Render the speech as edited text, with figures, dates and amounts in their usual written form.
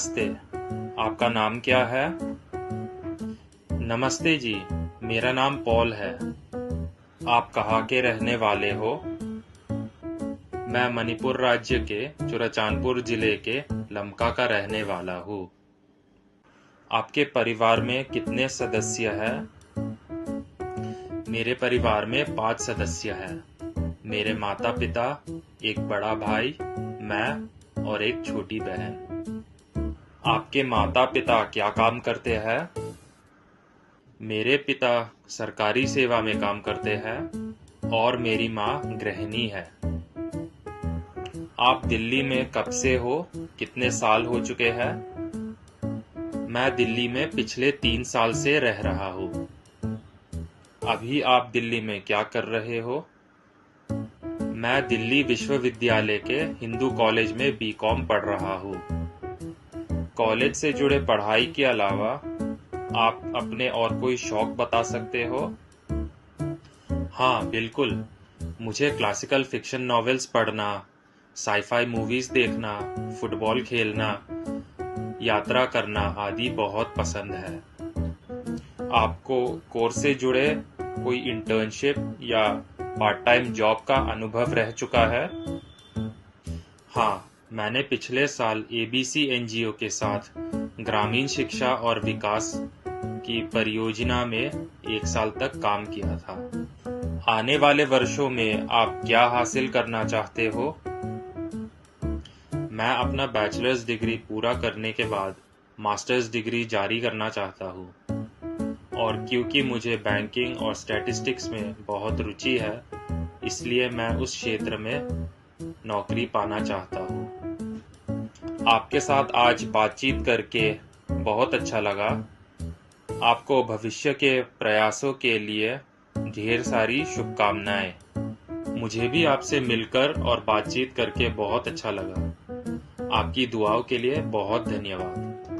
नमस्ते। आपका नाम क्या है? नमस्ते जी, मेरा नाम पॉल है। आप कहाँ के रहने वाले हो? मैं मणिपुर राज्य के चुराचांदपुर जिले के लमका का रहने वाला हूँ। आपके परिवार में कितने सदस्य हैं? मेरे परिवार में 5 सदस्य हैं। मेरे माता पिता, एक बड़ा भाई, मैं और एक छोटी बहन। आपके माता पिता क्या काम करते हैं? मेरे पिता सरकारी सेवा में काम करते हैं और मेरी माँ गृहिणी है। आप दिल्ली में कब से हो? कितने साल हो चुके हैं? मैं दिल्ली में पिछले 3 साल से रह रहा हूँ। अभी आप दिल्ली में क्या कर रहे हो? मैं दिल्ली विश्वविद्यालय के हिंदू कॉलेज में बीकॉम पढ़ रहा हूँ। कॉलेज से जुड़े पढ़ाई के अलावा आप अपने और कोई शौक बता सकते हो? हाँ, बिल्कुल। मुझे क्लासिकल फिक्शन नॉवेल्स पढ़ना, साईफाई मूवीज देखना, फुटबॉल खेलना, यात्रा करना आदि बहुत पसंद है। आपको कोर्स से जुड़े कोई इंटर्नशिप या पार्ट टाइम जॉब का अनुभव रह चुका है? हाँ, मैंने पिछले साल एबीसी एनजीओ के साथ ग्रामीण शिक्षा और विकास की परियोजना में 1 साल तक काम किया था। आने वाले वर्षों में आप क्या हासिल करना चाहते हो? मैं अपना बैचलर्स डिग्री पूरा करने के बाद मास्टर्स डिग्री जारी करना चाहता हूँ और क्योंकि मुझे बैंकिंग और स्टैटिस्टिक्स में बहुत रुचि है, इसलिए मैं उस क्षेत्र में नौकरी पाना चाहता हूँ। आपके साथ आज बातचीत करके बहुत अच्छा लगा। आपको भविष्य के प्रयासों के लिए ढेर सारी शुभकामनाएं। मुझे भी आपसे मिलकर और बातचीत करके बहुत अच्छा लगा। आपकी दुआओं के लिए बहुत धन्यवाद।